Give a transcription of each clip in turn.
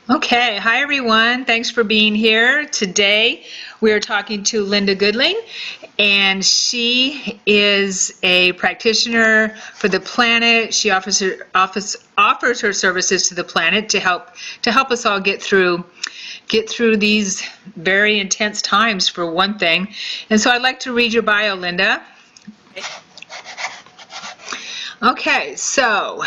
Okay, hi everyone. Thanks for being here. Today we are talking to Linda Goodling, and she is a practitioner for the planet. She offers her services to the planet to help us all get through these very intense times, for one thing. And so I'd like to read your bio, Linda. Okay, so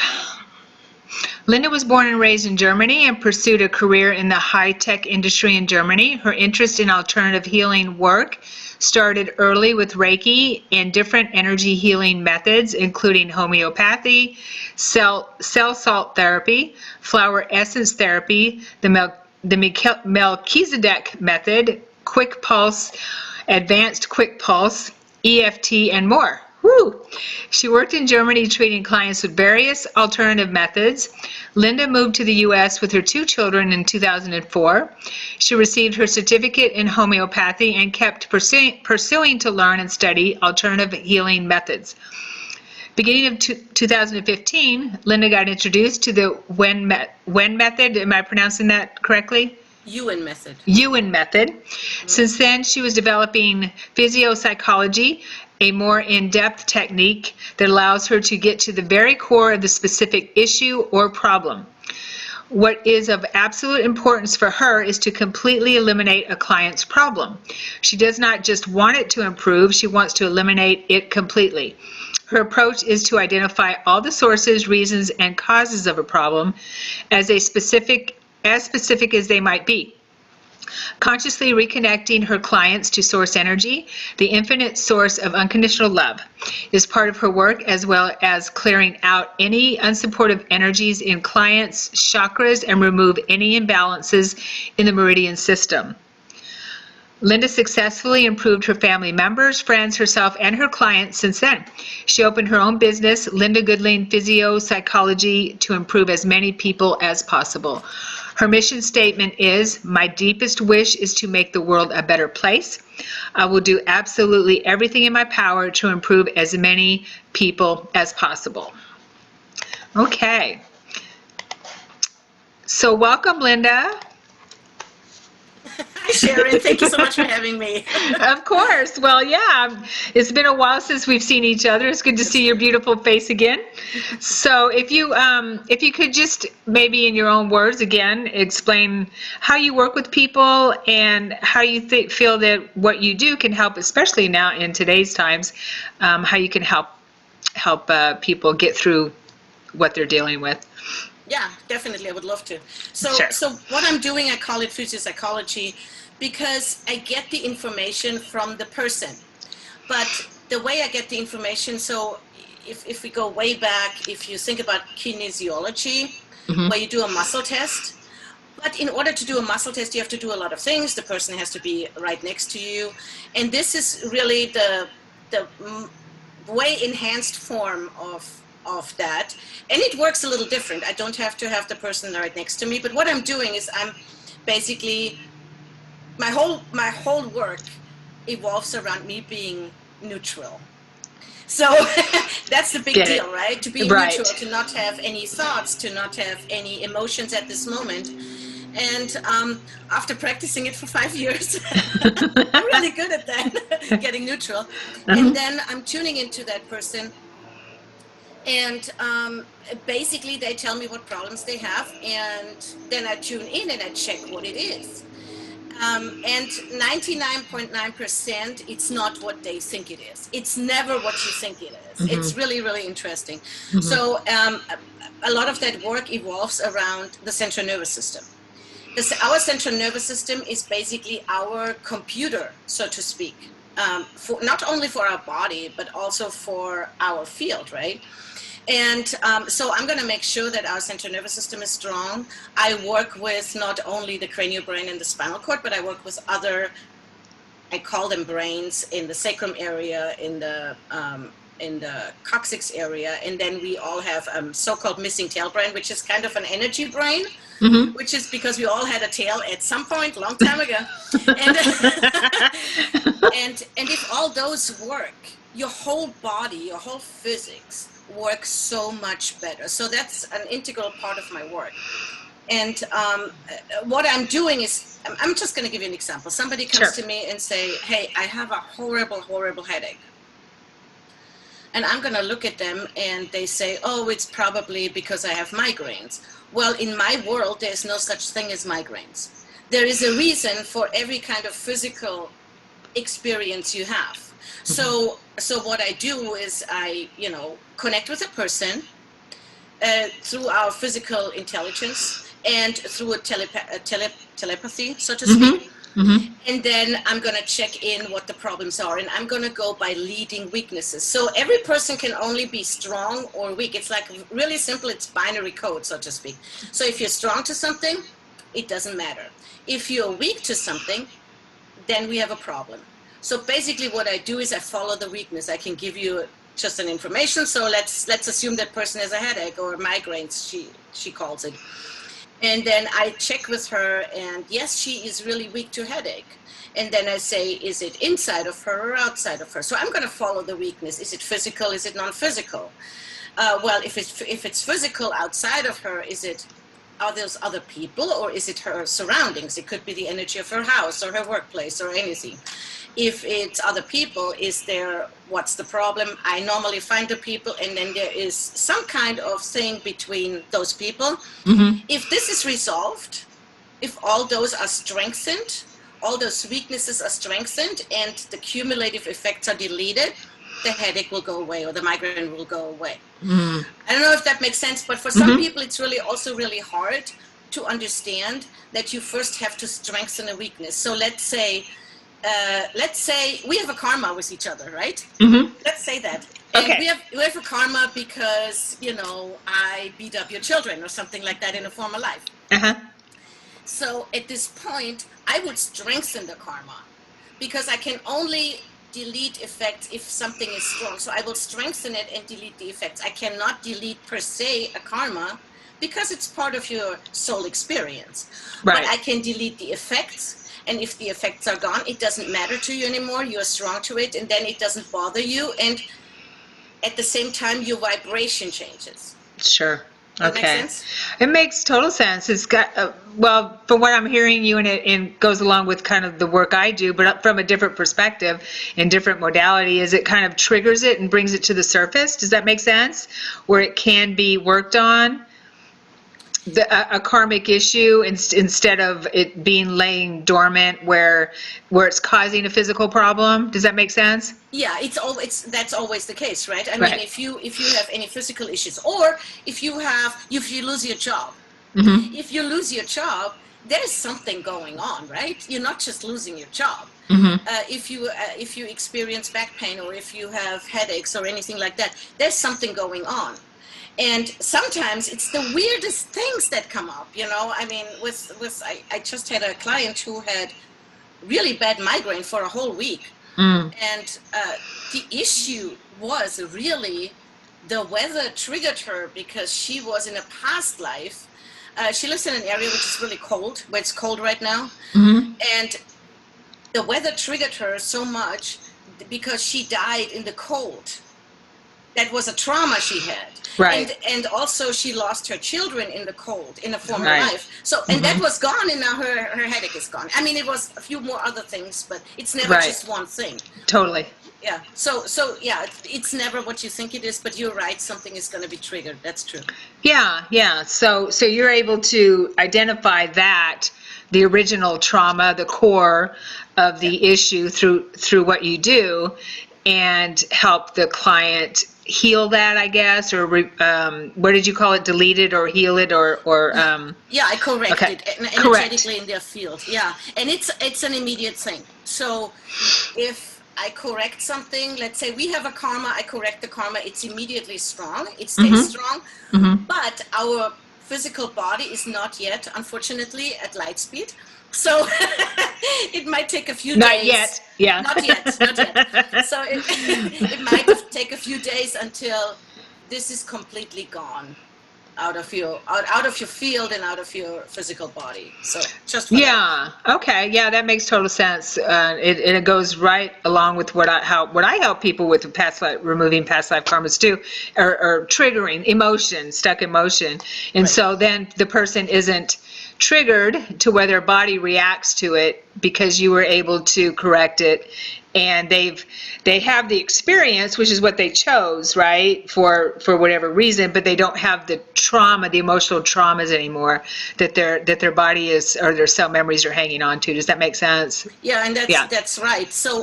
Linda was born and raised in Germany and pursued a career in the high-tech industry in Germany. Her interest in alternative healing work started early with Reiki and different energy healing methods, including homeopathy, cell salt therapy, flower essence therapy, the Melchizedek Method, quick pulse, advanced quick pulse, EFT, and more. Woo! She worked in Germany treating clients with various alternative methods. Linda moved to the U.S. with her 2 children in 2004. She received her certificate in homeopathy and kept pursuing to learn and study alternative healing methods. Beginning of 2015, Linda got introduced to the Yuen Method. Am I pronouncing that correctly? Yuen Method. Yuen Method. Since then, she was developing Physio-Psychology, a more in-depth technique that allows her to get to the very core of the specific issue or problem. What is of absolute importance for her is to completely eliminate a client's problem. She does not just want it to improve, she wants to eliminate it completely. Her approach is to identify all the sources, reasons, and causes of a problem as specific as they might be. Consciously reconnecting her clients to source energy, the infinite source of unconditional love, is part of her work, as well as clearing out any unsupportive energies in clients' chakras and remove any imbalances in the meridian system. Linda successfully improved her family members, friends, herself, and her clients since then. She opened her own business, Linda Goodling Physio-Psychology, to improve as many people as possible. Her mission statement is, "My deepest wish is to make the world a better place. I will do absolutely everything in my power to improve as many people as possible." Okay. So welcome, Linda. Hi, Sharon. Thank you so much for having me. Of course. Well, yeah, it's been a while since we've seen each other. It's good to see your beautiful face again. So if you could just maybe in your own words again explain how you work with people and how you feel that what you do can help, especially now in today's times, how you can help people get through what they're dealing with. Yeah, definitely. I would love to. Sure. So what I'm doing, I call it physio-psychology because I get the information from the person. But the way I get the information, so if we go way back, if you think about kinesiology, where you do a muscle test, but in order to do a muscle test, you have to do a lot of things. The person has to be right next to you. And this is really the way enhanced form of that, and it works a little different. I don't have to have the person right next to me, but what I'm doing is I'm basically my whole work evolves around me being neutral. So that's the big deal, right? To be neutral, to not have any thoughts, to not have any emotions at this moment. And after practicing it for 5 years, I'm really good at that, getting neutral. And then I'm tuning into that person. And basically they tell me what problems they have, and then I tune in and I check what it is. And 99.9% it's not what they think it is. It's never what you think it is. It's really, really interesting. So a lot of that work evolves around the central nervous system. Our central nervous system is basically our computer, so to speak, for not only for our body, but also for our field, right? And so I'm going to make sure that our central nervous system is strong. I work with not only the cranial brain and the spinal cord, but I work with other, I call them brains, in the sacrum area, in the coccyx area. And then we all have so-called missing tail brain, which is kind of an energy brain, which is because we all had a tail at some point, long time ago. And, and if all those work, your whole body, your whole physics works so much better. So that's an integral part of my work. And what I'm doing is, I'm just going to give you an example. Somebody comes Sure. to me and say, hey, I have a horrible, horrible headache. And I'm going to look at them and they say, oh, it's probably because I have migraines. Well, in my world, there's no such thing as migraines. There is a reason for every kind of physical experience you have. So what I do is I, connect with a person through our physical intelligence and through a telepathy, so to speak. Mm-hmm. And then I'm going to check in what the problems are. And I'm going to go by leading weaknesses. So every person can only be strong or weak. It's like really simple. It's binary code, so to speak. So if you're strong to something, it doesn't matter. If you're weak to something, then we have a problem. So basically what I do is I follow the weakness. I can give you just an information. So let's assume that person has a headache or migraines, she calls it. And then I check with her, and yes, she is really weak to headache. And then I say, is it inside of her or outside of her? So I'm going to follow the weakness. Is it physical? Is it non-physical? Well, if it's physical outside of her, are those other people, or is it her surroundings? It could be the energy of her house or her workplace or anything. If it's other people, what's the problem? I normally find the people, and then there is some kind of thing between those people. Mm-hmm. If this is resolved, if all those are strengthened, all those weaknesses are strengthened, and the cumulative effects are deleted, the headache will go away or the migraine will go away. Mm-hmm. I don't know if that makes sense, but for some people, it's really hard to understand that you first have to strengthen a weakness. So let's say we have a karma with each other, right? Mm-hmm. Let's say that. And Okay. we have a karma because, I beat up your children or something like that in a former life. Uh-huh. So at this point, I would strengthen the karma because I can only delete effects if something is strong. So I will strengthen it and delete the effects. I cannot delete per se a karma because it's part of your soul experience. Right. But I can delete the effects. And if the effects are gone, it doesn't matter to you anymore. You're strong to it, and then it doesn't bother you. And at the same time, your vibration changes. Sure. Does that Okay. make sense? It makes total sense. It's got, well, from what I'm hearing you, and it goes along with kind of the work I do, but from a different perspective and different modality, is it kind of triggers it and brings it to the surface. Does that make sense? Where it can be worked on, a karmic issue, instead of it being laying dormant where it's causing a physical problem. Does that make sense? Yeah, that's always the case, right? I Right. mean, if you have any physical issues, or if you lose your job, Mm-hmm. if you lose your job, there's something going on, right? You're not just losing your job. Mm-hmm. If you experience back pain, or if you have headaches or anything like that, there's something going on. And sometimes it's the weirdest things that come up, I mean, I just had a client who had really bad migraine for a whole week. Mm. And the issue was really the weather triggered her because she was in a past life. She lives in an area which is really cold, where it's cold right now. Mm-hmm. And the weather triggered her so much because she died in the cold. That was a trauma she had. Right. And also she lost her children in the cold in a former Right. life. So, and that was gone, and now her headache is gone. I mean, it was a few more other things, but it's never Right. just one thing. Totally. Yeah. So yeah, it's never what you think it is, but you're right. Something is going to be triggered. That's true. Yeah. So you're able to identify that, the original trauma, the core of the issue through what you do, and help the client heal that, I guess, or what did you call it? Delete it or heal it, or Yeah, I corrected Okay. it energetically in their field. Yeah, and it's an immediate thing. So if I correct something, let's say we have a karma, I correct the karma, it's immediately strong, it stays strong, but our physical body is not yet, unfortunately, at light speed. So it might take a few days. Not yet. Yeah. Not yet. So it might take a few days until this is completely gone. out of your field and out of your physical body. So just for that. Yeah. Okay. Yeah, that makes total sense. It goes right along with what I help people with past life, removing past life karmas too, or triggering emotion, stuck emotion, and Right. so then the person isn't triggered to where their body reacts to it because you were able to correct it, and they have the experience, which is what they chose, right, for whatever reason, but they don't have the trauma, the emotional traumas anymore that their body is, or their cell memories are hanging on to. Does that make sense? Yeah, and Yeah. that's right. So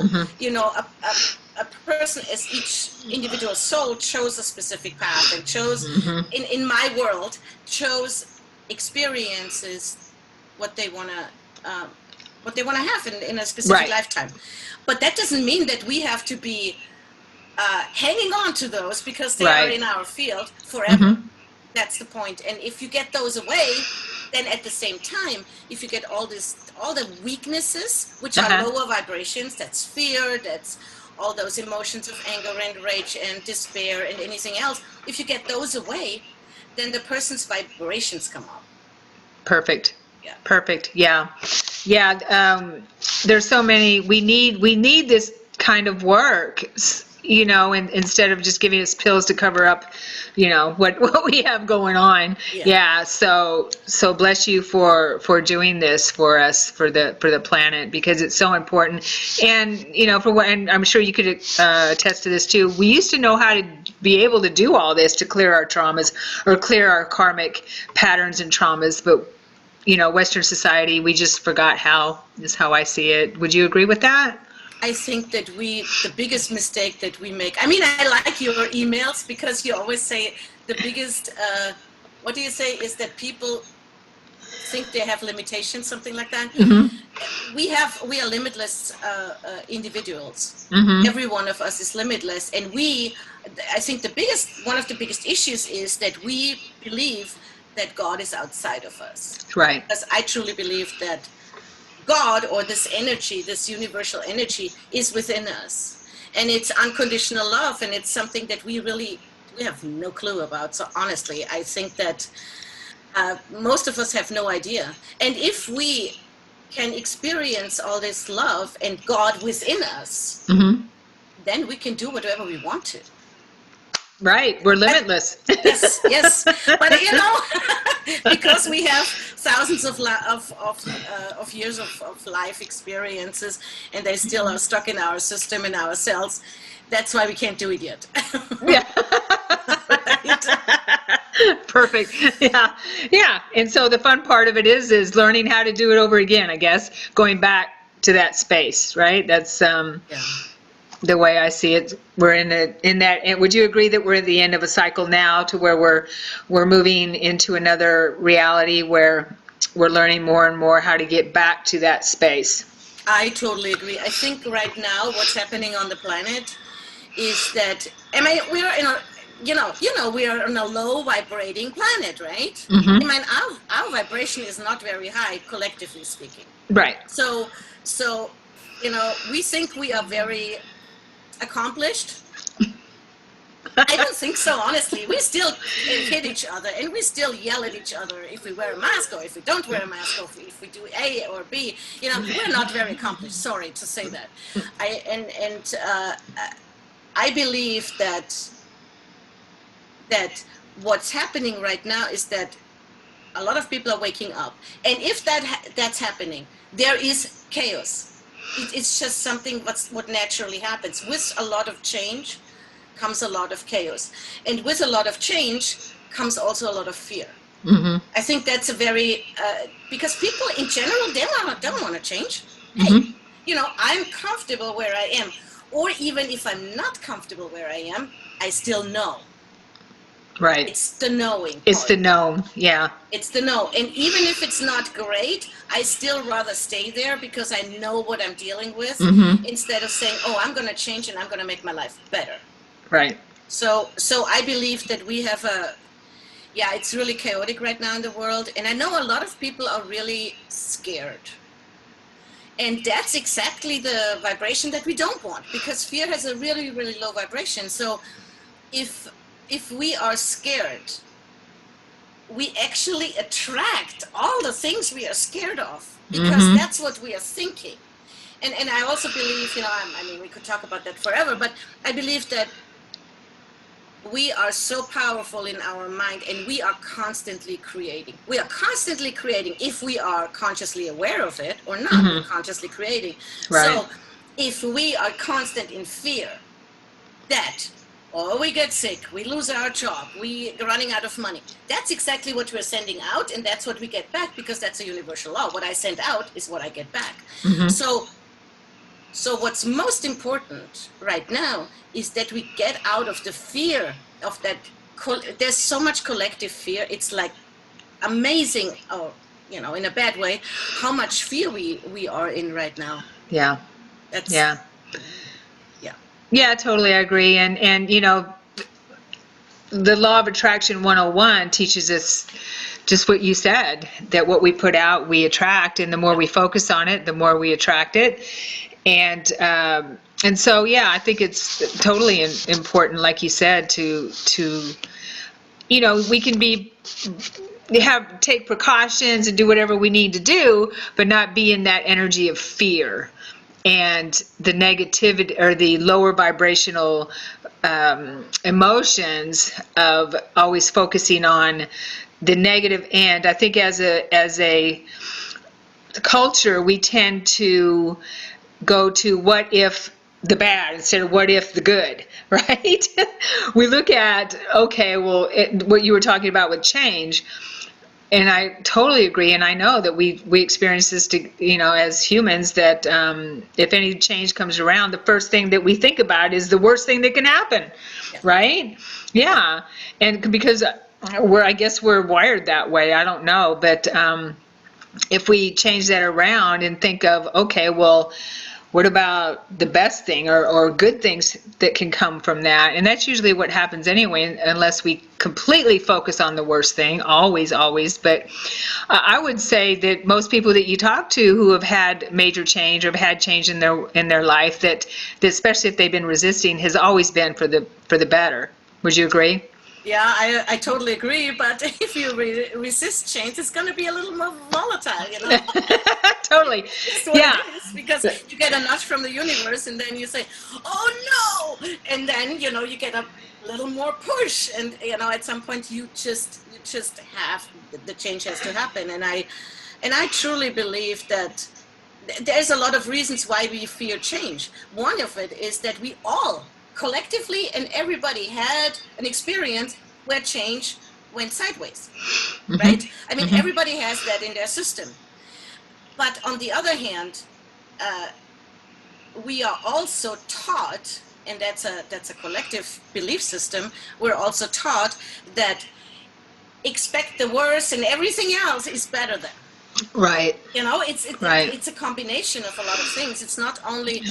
a person, as each individual soul, chose a specific path and chose, in my world, chose experiences what they want to have in a specific Right. lifetime. But that doesn't mean that we have to be hanging on to those because they are Right. in our field forever. That's the point. And if you get those away, then at the same time, if you get all the weaknesses, which are lower vibrations, that's fear, that's all those emotions of anger and rage and despair and anything else, if you get those away, then the person's vibrations come up. Perfect. Yeah. Perfect. Yeah. Yeah. There's so many, we need this kind of work, and instead of just giving us pills to cover up, what we have going on. Yeah. So bless you for doing this for us, for the planet, because it's so important. And, and I'm sure you could attest to this too. We used to know how to be able to do all this to clear our traumas or clear our karmic patterns and traumas, but Western society, we just forgot how, is how I see it. Would you agree with that? I think that the biggest mistake that we make, I mean, I like your emails because you always say the biggest, what do you say, is that people think they have limitations, something like that. We are limitless individuals. Every one of us is limitless. And I think one of the biggest issues is that we believe that God is outside of us. Right. Because I truly believe that God, or this energy, this universal energy, is within us. And it's unconditional love, and it's something that we have no clue about. So honestly, I think that most of us have no idea. And if we can experience all this love and God within us, then we can do whatever we want to. Right, we're limitless. Yes. But because we have thousands of years of life experiences, and they still are stuck in our system, in our cells, that's why we can't do it yet. Yeah. Perfect. Yeah. And so the fun part of it is learning how to do it over again, I guess, going back to that space, right? That's the way I see it. We're in that. And would you agree that we're at the end of a cycle now, to where we're moving into another reality where we're learning more and more how to get back to that space? I totally agree. I think right now what's happening on the planet is that, we are in a, we are on a low vibrating planet, right? I mean, our vibration is not very high, collectively speaking. Right. So, we think we are very accomplished. I don't think so, honestly. We still hit each other, and we still yell at each other if we wear a mask or if we don't wear a mask, or if we do A or B. We're not very accomplished. Sorry to say that. I believe that what's happening right now is that a lot of people are waking up, and if that's happening, there is chaos. It's just something what naturally happens. With a lot of change comes a lot of chaos, and with a lot of change comes also a lot of fear. I think that's a very because people in general, they don't want to change. Hey, I'm comfortable where I am, or even if I'm not comfortable where I am, I still know. Right. It's the knowing part. It's the know. Yeah. It's the know. And even if it's not great, I still rather stay there because I know what I'm dealing with, instead of saying, oh, I'm going to change and I'm going to make my life better. Right. So I believe that we have it's really chaotic right now in the world. And I know a lot of people are really scared. And that's exactly the vibration that we don't want, because fear has a really, really low vibration. So if we are scared, we actually attract all the things we are scared of, because that's what we are thinking. And I also believe, I mean, we could talk about that forever, but I believe that we are so powerful in our mind, and we are constantly creating. We are constantly creating if we are consciously aware of it or not. We're consciously creating. Right. So if we are constant in fear that, or we get sick, we lose our job, we are running out of money, that's exactly what we're sending out, and that's what we get back, because that's a universal law. What I send out is what I get back. So what's most important right now is that we get out of the fear of that. There's so much collective fear. It's like amazing, or in a bad way, how much fear we are in right now. Yeah. That's, Yeah. yeah. Yeah, totally, I agree. And the law of attraction 101 teaches us just what you said, that what we put out, we attract, and the more we focus on it, the more we attract it. And so, yeah, I think it's totally important, like you said, to we can take precautions and do whatever we need to do, but not be in that energy of fear and the negativity or the lower vibrational emotions of always focusing on the negative end. I think as a culture, we tend to go to what if the bad instead of what if the good, right? We look at, okay, well, what you were talking about with change, and I totally agree, and I know that we experience this, as humans, that if any change comes around, the first thing that we think about is the worst thing that can happen, right? Yeah, and because I guess we're wired that way. I don't know, but if we change that around and think of, okay, well, what about the best thing or good things that can come from that? And that's usually what happens anyway, unless we completely focus on the worst thing, always. But I would say that most people that you talk to who have had major change or have had change in their life, that especially if they've been resisting, has always been for the better. Would you agree? Yeah, I totally agree. But if you resist change, it's going to be a little more volatile, Totally. That's what it is, because you get a nudge from the universe, and then you say, "Oh no!" And then you get a little more push, and at some point you just have the change has to happen. And I truly believe that there's a lot of reasons why we fear change. One of it is that we all collectively and everybody had an experience where change went sideways, right? I mean, everybody has that in their system. But on the other hand, we are also taught, and that's a collective belief system, we're also taught that expect the worst and everything else is better than. Right. It's a combination of a lot of things. It's not only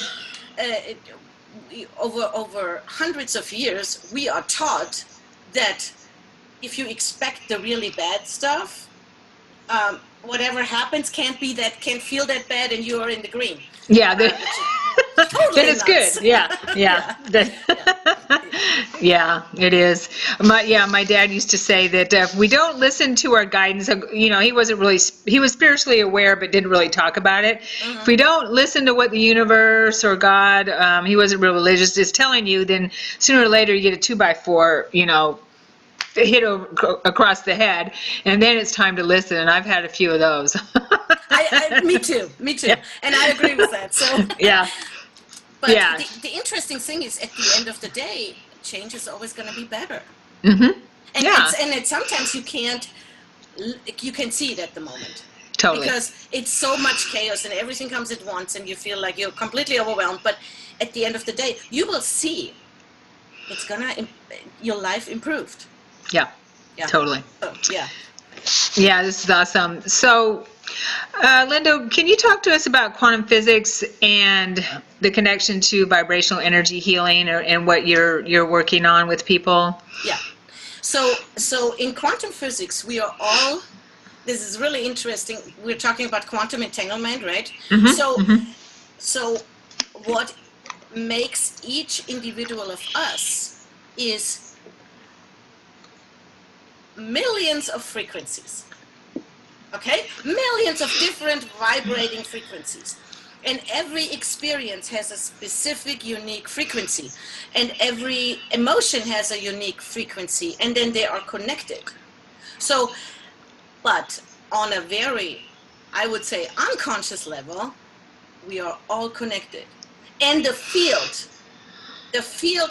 over hundreds of years, we are taught that if you expect the really bad stuff, whatever happens can't feel that bad, and you are in the green. Yeah. Totally then it's nuts. good. Yeah. Yeah, it is. My dad used to say that if we don't listen to our guidance, he was spiritually aware, but didn't really talk about it. If we don't listen to what the universe or God, he wasn't real religious, is telling you, then sooner or later you get a 2x4, hit across the head, and then it's time to listen. And I've had a few of those. Me too. Yeah. And I agree with that. So yeah. But Yeah. the interesting thing is, at the end of the day, change is always going to be better. Mm-hmm. And sometimes you can see it at the moment. Totally. Because it's so much chaos and everything comes at once, and you feel like you're completely overwhelmed. But at the end of the day, you will see your life improved. Yeah. Totally. So, yeah. Yeah, this is awesome. So, Linda, can you talk to us about quantum physics and the connection to vibrational energy healing, and what you're working on with people? Yeah. So in quantum physics, we are all. This is really interesting. We're talking about quantum entanglement, right? So what makes each individual of us is millions of frequencies. Okay? Millions of different vibrating frequencies. And every experience has a specific, unique frequency. And every emotion has a unique frequency. And then they are connected. So, but on a very, I would say, unconscious level, we are all connected. And the field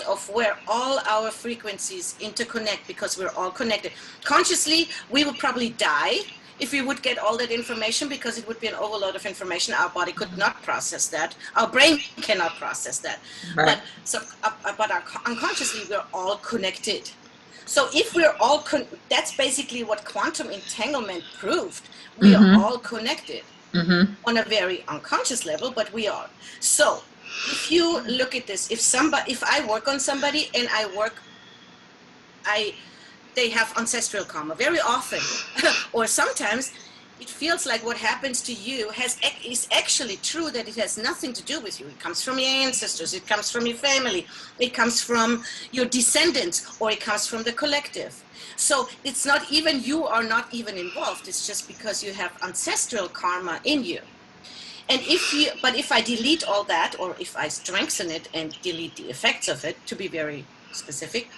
of where all our frequencies interconnect, because we're all connected. Consciously, we would probably die if we would get all that information, because it would be an overload of information. Our body could not process that. Our brain cannot process that. Right. But unconsciously, we're all connected. So if we're all, that's basically what quantum entanglement proved. We are all connected on a very unconscious level, but we are. So if you look at this, if I work on somebody and they have ancestral karma very often, or sometimes it feels like what happens to you is actually true, that it has nothing to do with you. It comes from your ancestors, it comes from your family, it comes from your descendants, or it comes from the collective. So it's not even, you are not even involved, it's just because you have ancestral karma in you. And if I delete all that, or if I strengthen it and delete the effects of it, to be very specific,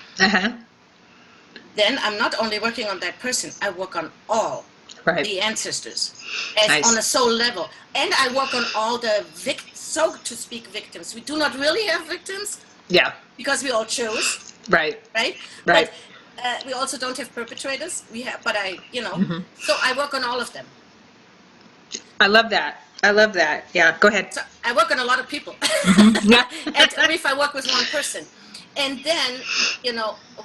then I'm not only working on that person, I work on all the ancestors on a soul level. And I work on all the, so to speak, victims. We do not really have victims. Yeah. Because we all chose. Right. But we also don't have perpetrators. We have, but so I work on all of them. I love that. Yeah, go ahead. So I work on a lot of people. Yeah. And if I work with one person. And then,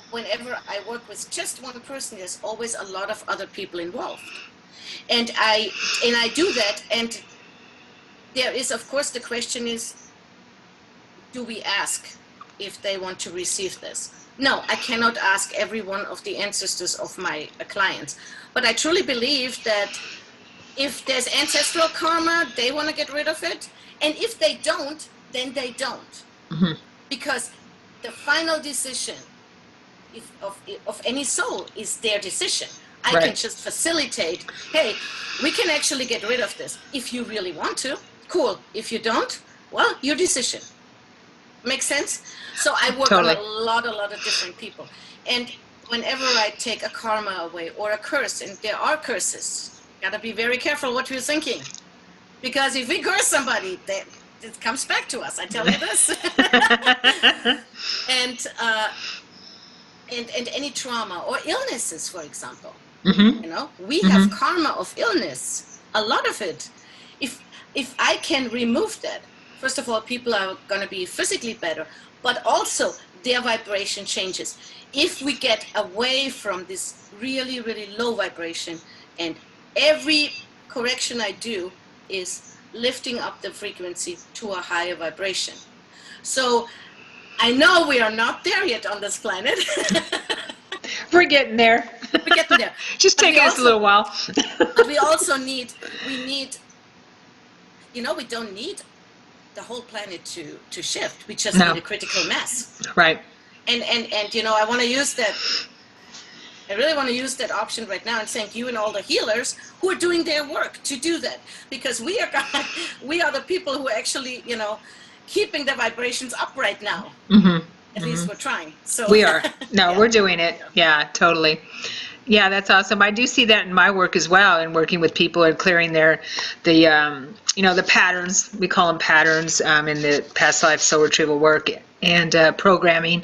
whenever I work with just one person, there's always a lot of other people involved. And I do that, and there is, of course, the question is, do we ask if they want to receive this? No, I cannot ask every one of the ancestors of my clients. But I truly believe that if there's ancestral karma, they want to get rid of it. And if they don't, then they don't. Because the final decision of any soul is their decision. I can just facilitate, hey, we can actually get rid of this. If you really want to, cool. If you don't, well, your decision. Make sense? So I work on a lot of different people. And whenever I take a karma away or a curse, and there are curses, gotta be very careful what you're thinking. Because if we curse somebody, it comes back to us, I tell you this. And any trauma or illnesses, for example, we have karma of illness, a lot of it. If I can remove that, first of all, people are going to be physically better, but also their vibration changes. If we get away from this really, really low vibration, and every correction I do is lifting up the frequency to a higher vibration. So I know we are not there yet on this planet. We're getting there. We're getting there. Just taking us a little while. But we also need, we don't need the whole planet to shift. We just need a critical mass. Right. And I want to use that. I really want to use that option right now and thank you and all the healers who are doing their work to do that, because we are the people who are actually, keeping the vibrations up right now. At least we're trying. So we are. No, we're doing it. Yeah, totally. Yeah, that's awesome. I do see that in my work as well, in working with people and clearing the patterns. We call them patterns in the past life soul retrieval work and programming.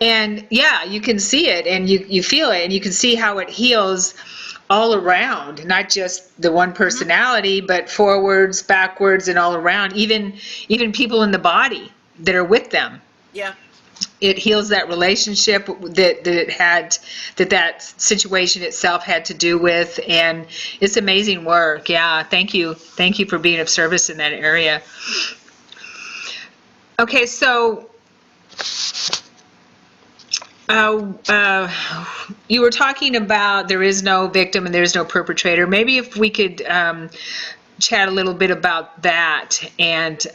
And yeah, you can see it and you feel it, and you can see how it heals all around, not just the one personality, but forwards, backwards, and all around, even people in the body that are with them. Yeah. It heals that relationship that situation itself had to do with, and it's amazing work. Yeah, thank you for being of service in that area. Okay, so you were talking about there is no victim and there's no perpetrator. Maybe if we could chat a little bit about that and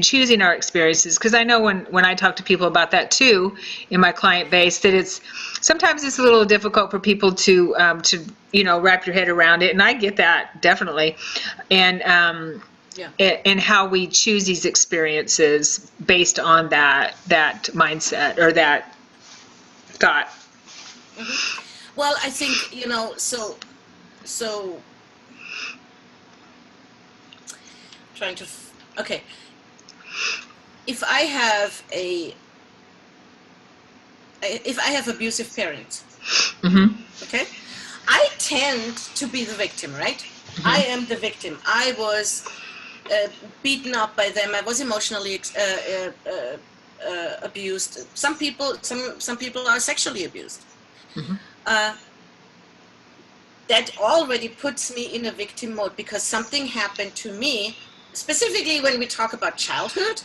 choosing our experiences, because I know when I talk to people about that too in my client base, that sometimes it's a little difficult for people to wrap your head around it, and I get that definitely, and and how we choose these experiences based on that mindset or that thought. Well, I think, so trying to, okay, if I have abusive parents, okay, I tend to be the victim, right? I am the victim. I was beaten up by them. I was emotionally abused. Some people are sexually abused. That already puts me in a victim mode because something happened to me, specifically when we talk about childhood,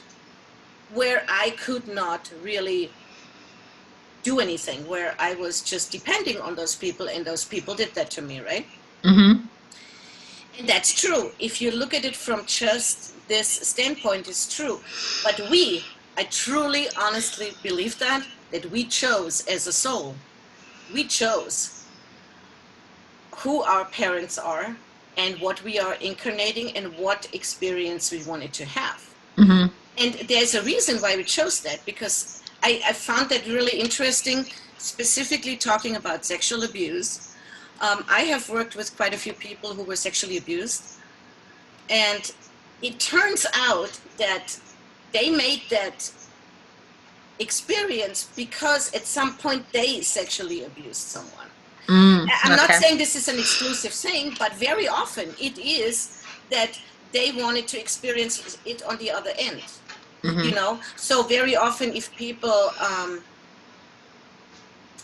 where I could not really do anything, where I was just depending on those people, and those people did that to me, right? And that's true. If you look at it from just this standpoint, it's true. But I truly, honestly believe that we chose as a soul, we chose who our parents are and what we are incarnating and what experience we wanted to have. And there's a reason why we chose that, because I found that really interesting, specifically talking about sexual abuse. I have worked with quite a few people who were sexually abused, and it turns out that they made that experience because at some point they sexually abused someone. I'm not saying this is an exclusive thing, but very often it is that they wanted to experience it on the other end. So very often if people,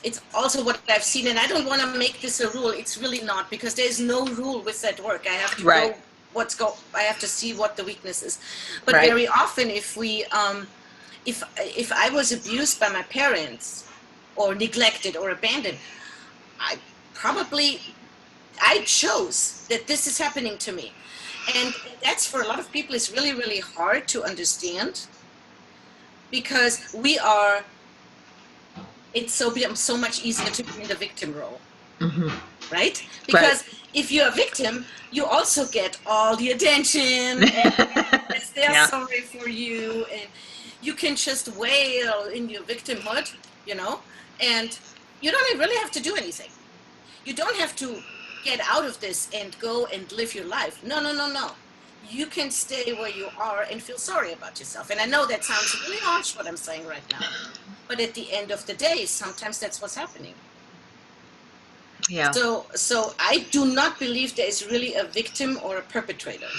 it's also what I've seen, and I don't want to make this a rule. It's really not, because there's no rule with that work. I have to I have to see what the weakness is. But very often if we, if I was abused by my parents or neglected or abandoned, I chose that this is happening to me. And that's, for a lot of people, is really, really hard to understand, because it's so much easier to be in the victim role, right? Because if you're a victim, you also get all the attention, and they're sorry for you, and you can just wail in your victimhood, and you don't really have to do anything. You don't have to get out of this and go and live your life. No. You can stay where you are and feel sorry about yourself. And I know that sounds really harsh, what I'm saying right now. But at the end of the day, sometimes that's what's happening. So I do not believe there is really a victim or a perpetrator.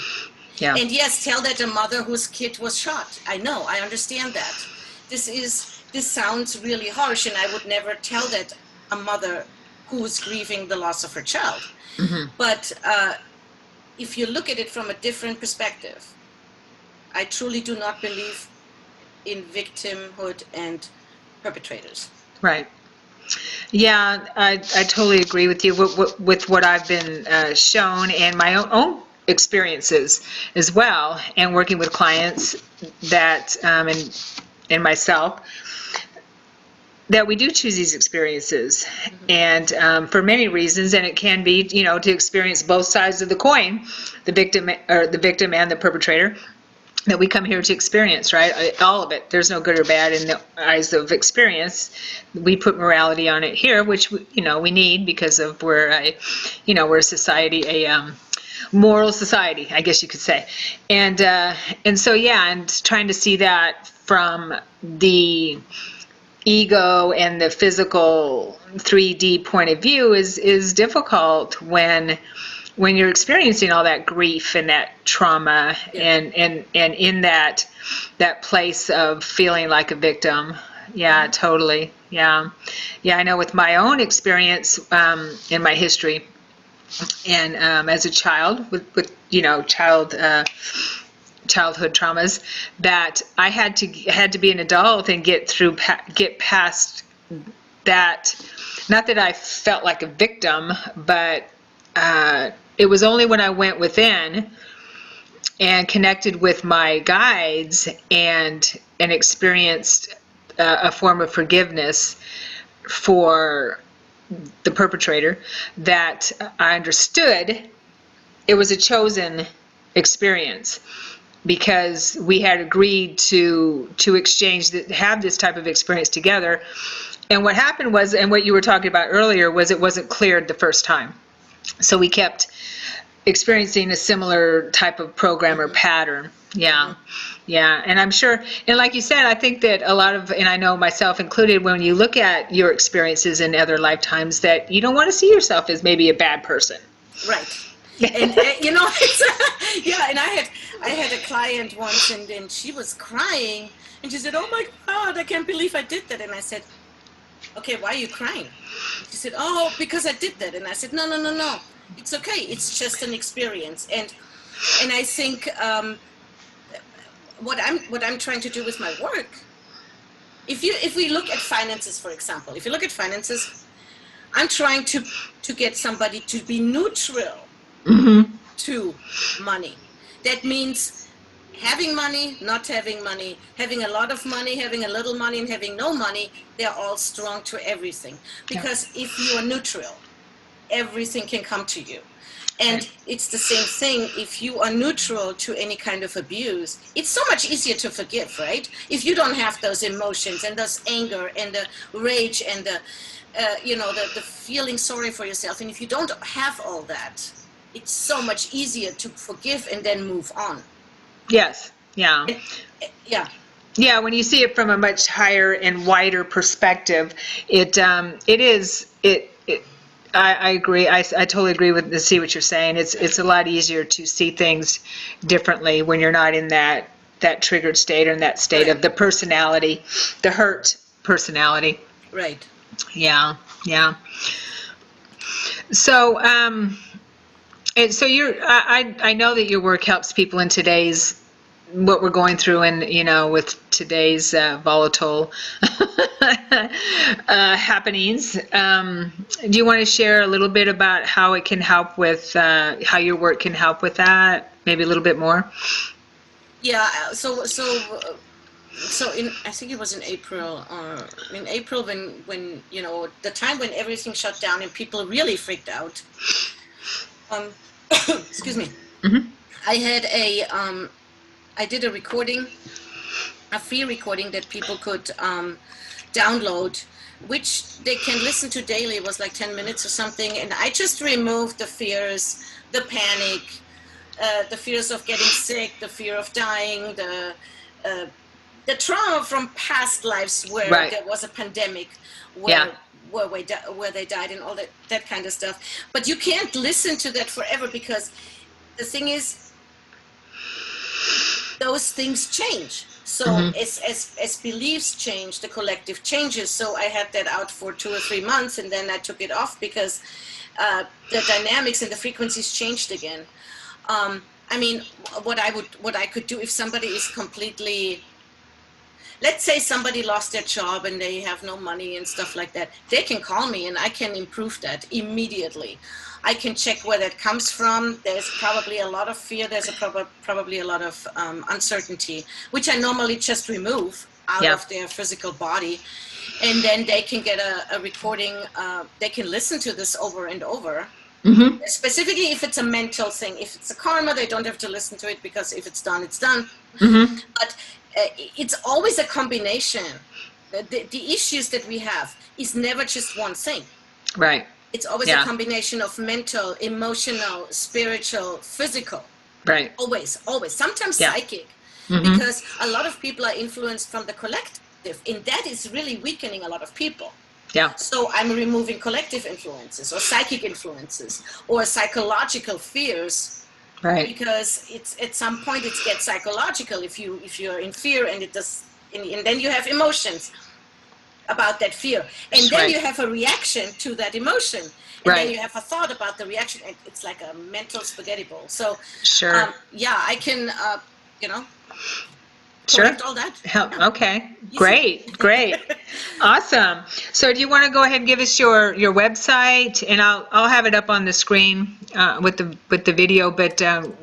And yes, tell that a mother whose kid was shot. I know, I understand that. This sounds really harsh, and I would never tell that a mother who is grieving the loss of her child. But if you look at it from a different perspective, I truly do not believe in victimhood and perpetrators. Right. Yeah, I totally agree with you with what I've been shown and my own experiences as well, and working with clients that and myself, that we do choose these experiences, and for many reasons, and it can be, to experience both sides of the coin, the victim and the perpetrator, that we come here to experience, right? All of it. There's no good or bad in the eyes of experience. We put morality on it here, which we need, because of we're a society, a moral society, I guess you could say, and so and trying to see that from the ego and the physical 3D point of view is difficult when you're experiencing all that grief and that trauma, and in that place of feeling like a victim. Totally. I know with my own experience in my history, and as a child with childhood traumas, that I had to be an adult and get past that. Not that I felt like a victim, but it was only when I went within and connected with my guides and experienced a form of forgiveness for the perpetrator, that I understood it was a chosen experience, because we had agreed to exchange, have this type of experience together. And what happened was, and what you were talking about earlier, was it wasn't cleared the first time. So we kept experiencing a similar type of program or pattern. Yeah. Yeah. And I'm sure, and like you said, I think that a lot of, and I know myself included, when you look at your experiences in other lifetimes, that you don't want to see yourself as maybe a bad person. Right. And it's, yeah, and I had a client once, and then she was crying, and she said, "Oh my God, I can't believe I did that." And I said, "Okay, why are you crying?" And she said, "Oh, because I did that." And I said, "No, no, no, no. It's okay. It's just an experience." And I think what I'm trying to do with my work, if we look at finances, for example, if you look at finances, I'm trying to get somebody to be neutral to money. That means having money, not having money, having a lot of money, having a little money, and having no money. They're all strong to everything. Because if you are neutral, everything can come to you. And it's the same thing if you are neutral to any kind of abuse. It's so much easier to forgive, right? If you don't have those emotions and those anger and the rage and the the feeling sorry for yourself, and if you don't have all that, it's so much easier to forgive and then move on. Yes. Yeah. Yeah. Yeah, when you see it from a much higher and wider perspective, it is it. I agree. I totally agree with see what you're saying. It's a lot easier to see things differently when you're not in that triggered state, or in that state of the personality, the hurt personality. Right. Yeah, yeah. So so I know that your work helps people in today's, what we're going through, and with today's volatile happenings. Do you want to share a little bit about how it can help with how your work can help with that? Maybe a little bit more. Yeah. So I think it was in April, when the time when everything shut down and people really freaked out. Excuse me. I had I did a recording, a free recording that people could download, which they can listen to daily. It was like 10 minutes or something. And I just removed the fears, the panic, the fears of getting sick, the fear of dying, the trauma from past lives where there was a pandemic, where they died, and all that kind of stuff. But you can't listen to that forever, because the thing is, those things change. So as beliefs change, the collective changes. So I had that out for 2 or 3 months, and then I took it off because the dynamics and the frequencies changed again. I mean, what I could do if somebody is completely, let's say somebody lost their job and they have no money and stuff like that, they can call me and I can improve that immediately. I can check where that comes from. There's probably a lot of fear. There's probably a lot of uncertainty, which I normally just remove out of their physical body. And then they can get a recording. They can listen to this over and over. Specifically if it's a mental thing. If it's a karma, they don't have to listen to it, because if it's done, it's done. But it's always a combination. The issues that we have is never just one thing. Right. It's always a combination of mental, emotional, spiritual, physical. Right. Always. Sometimes psychic, because a lot of people are influenced from the collective, and that is really weakening a lot of people. Yeah. So I'm removing collective influences, or psychic influences, or psychological fears. Right. Because it's at some point it gets psychological if you're in fear, and and then you have emotions about that fear, and then you have a reaction to that emotion, and then you have a thought about the reaction, and it's like a mental spaghetti bowl. So I can Sure. correct all that. Yeah. Okay. Easy. Great. Awesome. So do you want to go ahead and give us your website, and I'll have it up on the screen with the video, but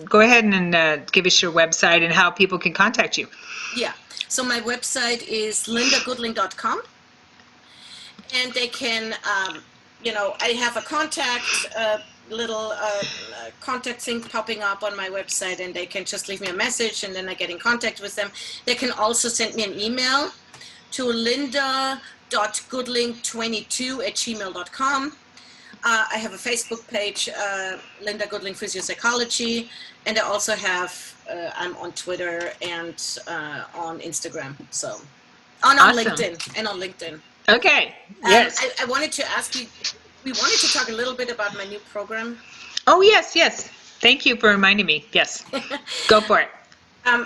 go ahead and give us your website and how people can contact you. Yeah. So my website is lindagoodling.com, and they can, I have a little contact thing popping up on my website, and they can just leave me a message, and then I get in contact with them. They can also send me an email to linda.goodling22@gmail.com. I have a Facebook page, Linda Goodling Physio-Psychology, and I also have, I'm on Twitter and on Instagram, so, on Awesome. LinkedIn. Okay. Yes. I wanted to ask you, we wanted to talk a little bit about my new program. Oh, yes. Thank you for reminding me. Yes. Go for it.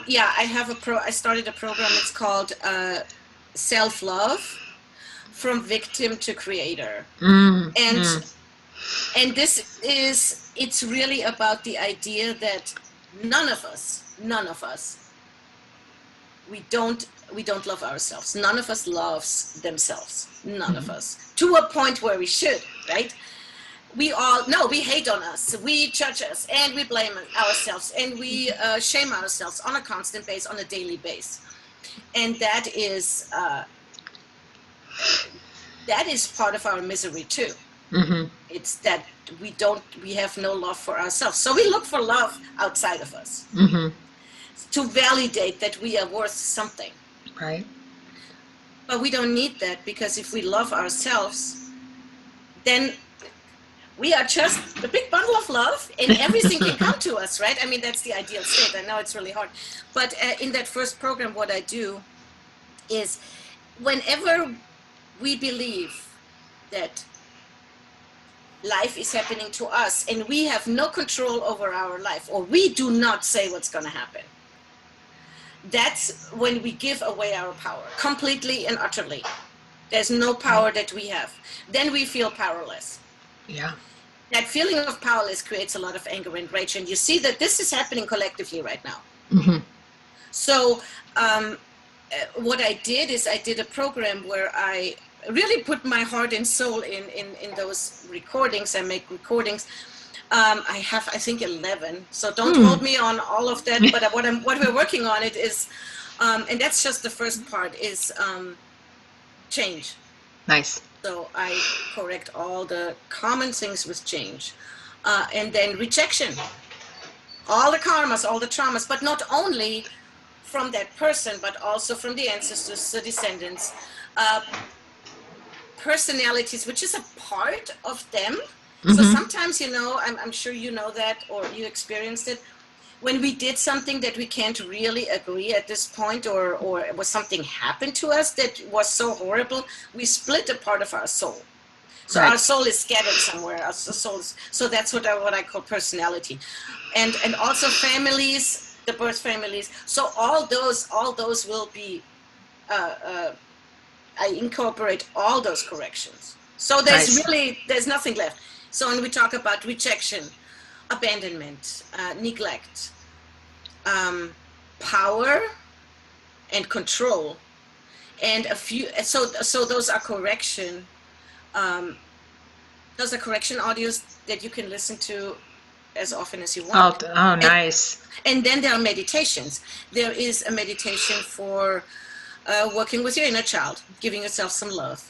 Yeah, I started a program. It's called Self-Love from Victim to Creator. And this it's really about the idea that none of us, we don't love ourselves. None of us loves themselves. None of us. To a point where we should, right? We hate on us, we judge us, and we blame ourselves, and we shame ourselves on a constant basis, on a daily basis. And that is part of our misery too. It's that we have no love for ourselves. So we look for love outside of us to validate that we are worth something. Right. But we don't need that, because if we love ourselves, then we are just a big bundle of love, and everything can come to us, right? I mean, that's the ideal state. I know it's really hard. But in that first program, what I do is, whenever we believe that life is happening to us and we have no control over our life, or we do not say what's going to happen, that's when we give away our power completely and utterly. There's no power that we have. Then we feel powerless. Yeah. That feeling of powerless creates a lot of anger and rage, and you see that this is happening collectively right now. So what I did is I did a program where I really put my heart and soul in those recordings. I make recordings. I have, I think, 11. So don't hold me on all of that. But what we're working on it is, and that's just the first part, is change. Nice. So I correct all the common things with change. And then rejection. All the karmas, all the traumas, but not only from that person, but also from the ancestors, the descendants, personalities, which is a part of them. So sometimes, I'm sure you know that, or you experienced it, when we did something that we can't really agree at this point, or it was something happened to us that was so horrible, we split a part of our soul. So our soul is scattered somewhere. Our soul is, so that's what I call personality, and also families, the birth families. So all those will be. I incorporate all those corrections. So there's nothing left. So when we talk about rejection, abandonment, neglect, power, and control, and a few. So those are correction. Those are correction audios that you can listen to as often as you want. Oh, nice. And then there are meditations. There is a meditation for working with your inner child, giving yourself some love.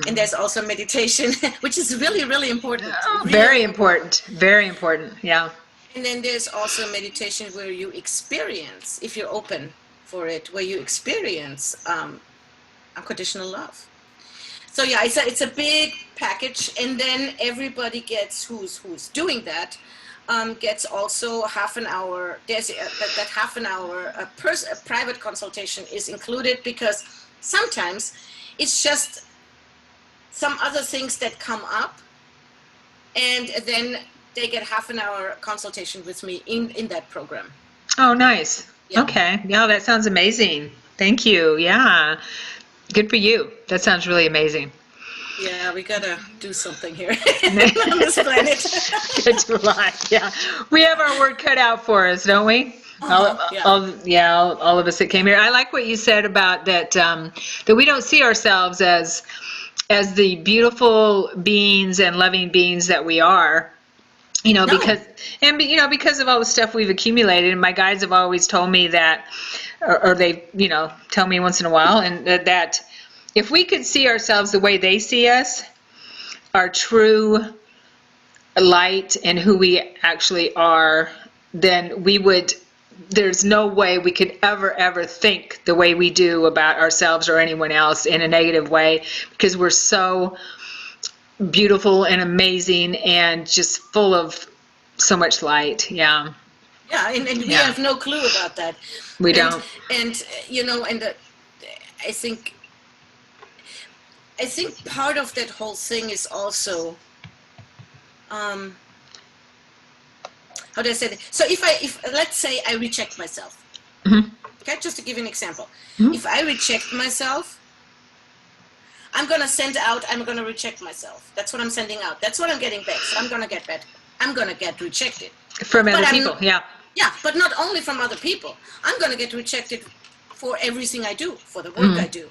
And there's also meditation, which is really, really important. Very important. Very important. Yeah. And then there's also meditation where you experience, if you're open for it, where you experience unconditional love. So yeah, it's a big package, and then everybody gets who's doing that gets also half an hour. There's that half an hour a private consultation is included, because sometimes it's just some other things that come up, and then they get half an hour consultation with me in that program. Oh, nice. Yeah. Okay. Yeah, that sounds amazing. Thank you. Yeah. Good for you. That sounds really amazing. Yeah, we gotta do something here on this planet. Good luck. Yeah. We have our work cut out for us, don't we? Yeah. All of us that came here. I like what you said about that, that we don't see ourselves as the beautiful beings and loving beings that we are. No. Because of all the stuff we've accumulated, and my guides have always told me that, or they, tell me once in a while, and that if we could see ourselves the way they see us, our true light and who we actually are, then there's no way we could ever think the way we do about ourselves or anyone else in a negative way, because we're so beautiful and amazing and just full of so much light. Yeah. Yeah, and we Yeah. have no clue about that. We And don't. I think part of that whole thing is also, how do I say that? So if let's say I reject myself, Mhm. okay, just to give you an example, Mhm. if I reject myself, I'm gonna reject myself. That's what I'm sending out. That's what I'm getting back. So I'm gonna get rejected. From other But people. Yeah. yeah, but not only from other people. I'm gonna get rejected for everything I do, for the work Mhm. I do,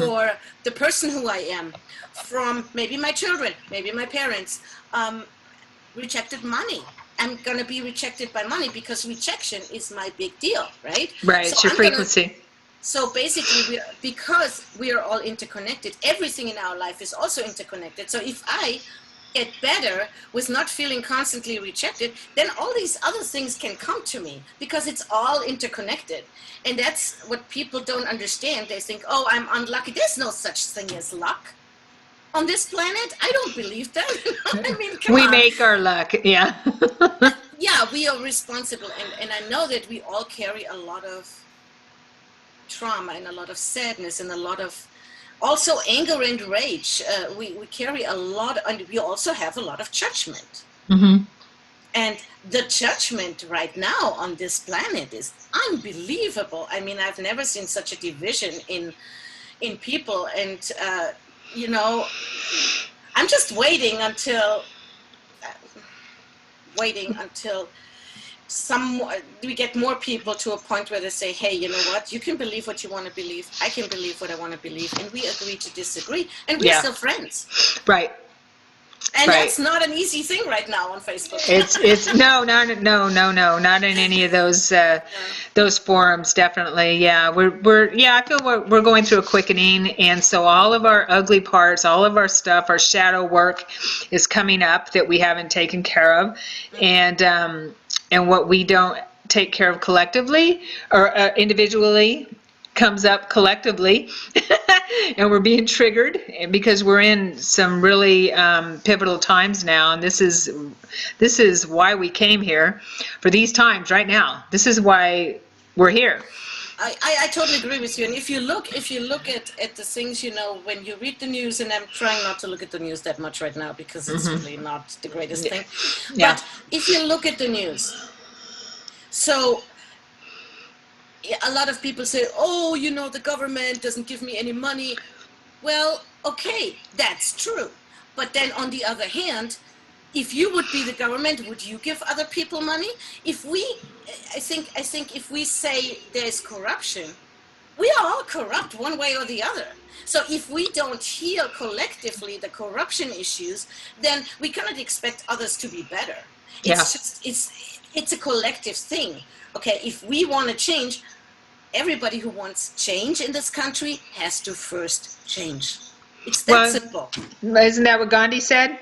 for the person who I am, from maybe my children, maybe my parents. Rejected money. I'm gonna be rejected by money because rejection is my big deal, right? Right. So It's your frequency. so basically, because we are all interconnected, everything in our life is also interconnected. So if I get better with not feeling constantly rejected, then all these other things can come to me because it's all interconnected. And that's what people don't understand. They think, oh, I'm unlucky. There's no such thing as luck on this planet. I don't believe that. I mean, come We on. make our luck. Yeah. Yeah, we are responsible. And I know that we all carry a lot of trauma and a lot of sadness and a lot of also anger and rage. We carry a lot, and we also have a lot of judgment. Hmm. And the judgment right now on this planet is unbelievable. I mean, I've never seen such a division in people. And I'm just waiting until we get more people to a point where they say, hey, you know what, you can believe what you want to believe, I can believe what I want to believe, and we agree to disagree, and we're Yeah. still friends. Right. And Right. that's not an easy thing right now on Facebook. It's no, not in any of those forums. Definitely, yeah. I feel we're going through a quickening, and so all of our ugly parts, all of our stuff, our shadow work, is coming up that we haven't taken care of, and what we don't take care of collectively or individually comes up collectively. And we're being triggered because we're in some really pivotal times now, and this is why we came here, for these times right now. This is why we're here. I totally agree with you. And if you look at the things, when you read the news, and I'm trying not to look at the news that much right now because it's really not the greatest thing. Yeah. But if you look at the news, so a lot of people say, oh, the government doesn't give me any money. Well, okay, that's true. But then on the other hand, if you would be the government, would you give other people money? I think if we say there's corruption, we are all corrupt one way or the other. So if we don't heal collectively the corruption issues, then we cannot expect others to be better. Yeah. It's a collective thing. Okay, if we want to change, everybody who wants change in this country has to first change. It's that Well, simple. isn't that what Gandhi said?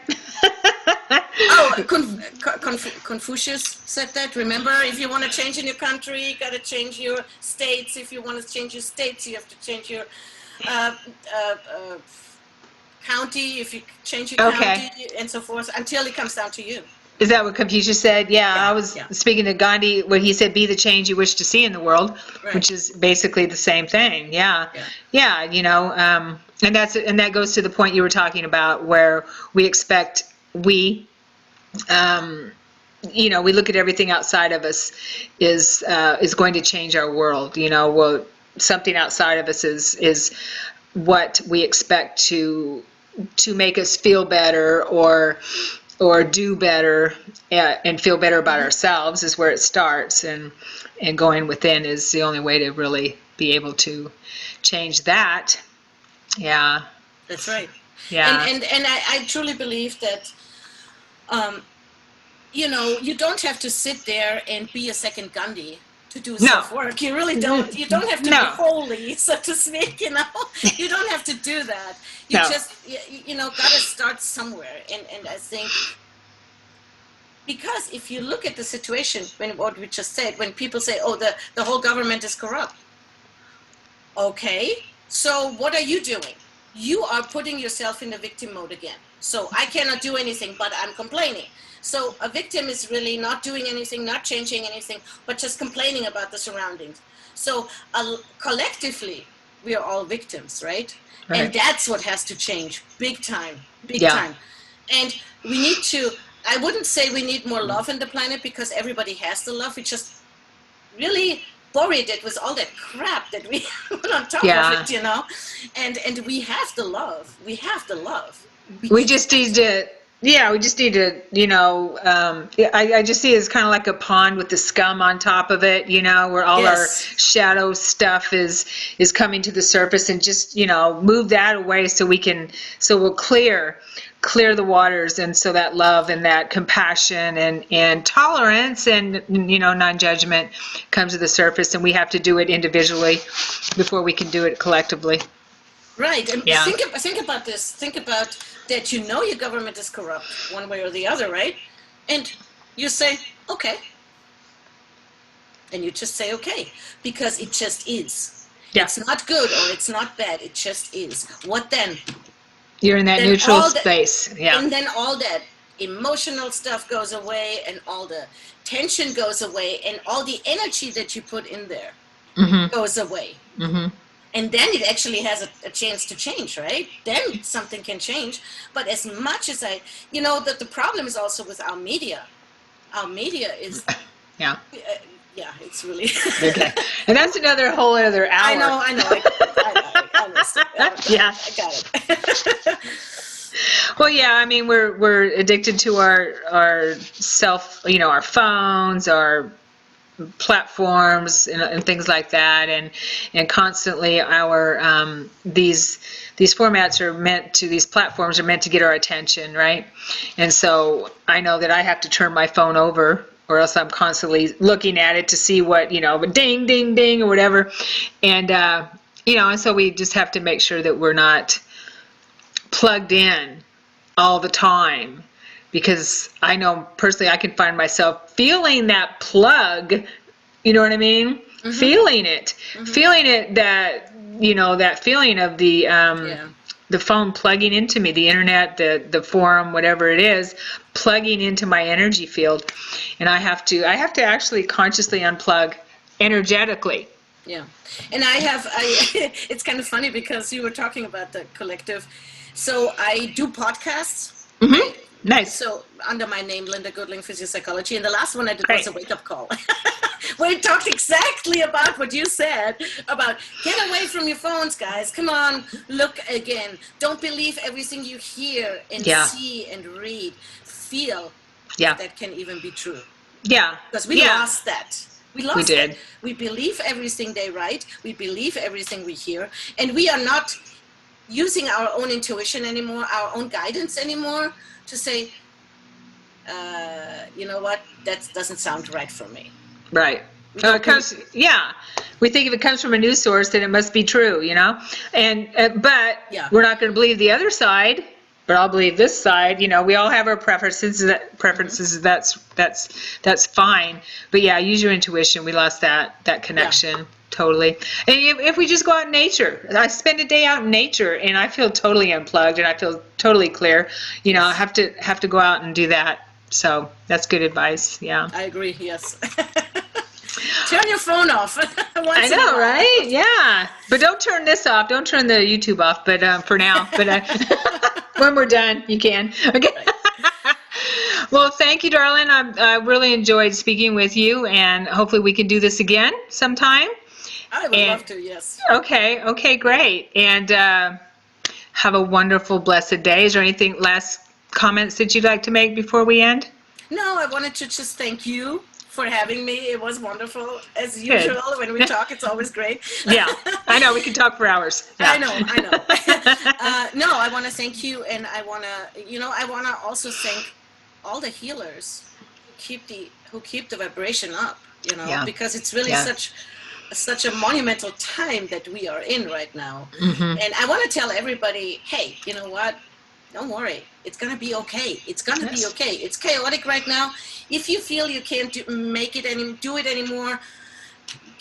Oh, Confucius said that. Remember, if you want to change in your country, you got to change your states. If you want to change your states, you have to change your county. If you change your Okay. county, and so forth, until it comes down to you. Is that what Confucius said? Yeah, Yeah, I was yeah. speaking to Gandhi when he said, "Be the change you wish to see in the world," Right. which is basically the same thing. Yeah, Yeah. yeah. And that goes to the point you were talking about, where we expect um, we look at everything outside of us is going to change our world. Well, something outside of us is what we expect to make us feel better, or or do better and feel better about ourselves is where it starts, and going within is the only way to really be able to change that. Yeah. That's right. Yeah. And I truly believe that, you don't have to sit there and be a second Gandhi to do No. self-work. You really don't. You don't have to be No. holy, so to speak, You don't have to do that. You No. just, gotta start somewhere. And I think, because if you look at the situation, what we just said, when people say, oh, the whole government is corrupt. Okay, so what are you doing? You are putting yourself in the victim mode again. So I cannot do anything, but I'm complaining. So a victim is really not doing anything, not changing anything, but just complaining about the surroundings. So collectively, we are all victims, right? Right. And that's what has to change, big time, big Yeah. time. And we need to, I wouldn't say we need more love in the planet, because everybody has the love. We just really buried it with all that crap that we put on top Yeah. of it, and we have the love. We have the love. We just need to, we just need to, I just see it as kind of like a pond with the scum on top of it, where all Yes. our shadow stuff is coming to the surface, and just, move that away so we'll clear the waters, and so that love and that compassion and tolerance and, non-judgment comes to the surface, and we have to do it individually before we can do it collectively. Right, and Yeah. think about this. Think about that. Your government is corrupt one way or the other, right? And you say, okay, and you just say, okay, because it just is. Yeah. It's not good or it's not bad. It just is. What then? You're in that Then neutral all space. Yeah. And then all that emotional stuff goes away, and all the tension goes away, and all the energy that you put in there goes away. Mm-hmm. And then it actually has a chance to change, right? Then something can change. But as much as that the problem is also with our media. Our media is, Yeah. It's really. Okay. And that's another whole other hour. I know. I understand. Yeah. I got it. Well, yeah, I mean, we're addicted to our self, our phones, our platforms, and things like that, and constantly our these platforms are meant to get our attention, right? And so I know that I have to turn my phone over, or else I'm constantly looking at it to see what, ding, ding, ding, or whatever. And, and so we just have to make sure that we're not plugged in all the time, because I know personally I can find myself feeling that plug, you know what I mean? Mm-hmm. Feeling it, that, that feeling of the phone plugging into me, the internet, the forum, whatever it is, plugging into my energy field. And I have to actually consciously unplug energetically. Yeah. And it's kind of funny because you were talking about the collective. So I do podcasts. Mm-hmm. Right? Nice. So under my name, Linda Goodling, Physio-Psychology. And the last one I did Great. was a wake-up call. Where it talked exactly about what you said, about get away from your phones, guys. Come on, look again. Don't believe everything you hear and see and read. Feel that can even be true. Yeah. Because we lost that. We did. That. We believe everything they write. We believe everything we hear. And we are not using our own intuition anymore, our own guidance anymore, to say, you know what, that doesn't sound right for me. Right. We think if it comes from a news source, then it must be true, and but we're not going to believe the other side, but I'll believe this side. We all have our preferences. That's fine. But use your intuition. We lost that connection totally. And if we just go out in nature, I spend a day out in nature, and I feel totally unplugged, and I feel totally clear. I have to go out and do that. So that's good advice. Yeah. I agree. Yes. Turn your phone off. I know, right? Yeah. But don't turn this off. Don't turn the YouTube off. But for now. But when we're done, you can. Okay. Well, thank you, darling. I really enjoyed speaking with you, and hopefully we can do this again sometime. I would love to. Yes. Okay. Great. And have a wonderful, blessed day. Is there anything last comments that you'd like to make before we end? No, I wanted to just thank you for having me. It was wonderful. As Good. usual, when we talk, it's always great. Yeah, I know. We can talk for hours. Yeah. I know. No, I want to thank you, and I want to also thank all the healers who keep the vibration up, Yeah. because it's really Yeah. such a monumental time that we are in right now. Mhm. And I want to tell everybody, hey, you know what? Don't worry. It's going to be okay. It's going to be Yes. okay. It's chaotic right now. If you feel you can't do it anymore,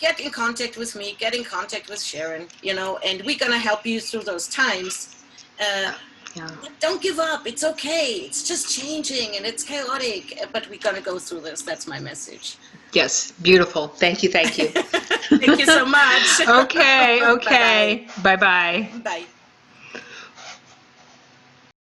get in contact with me, get in contact with Sharon, and we're going to help you through those times. Yeah. But don't give up. It's okay. It's just changing and it's chaotic, but we're going to go through this. That's my message. Yes. Beautiful. Thank you. Thank you. Thank you so much. Okay. Okay. Bye-bye. Bye.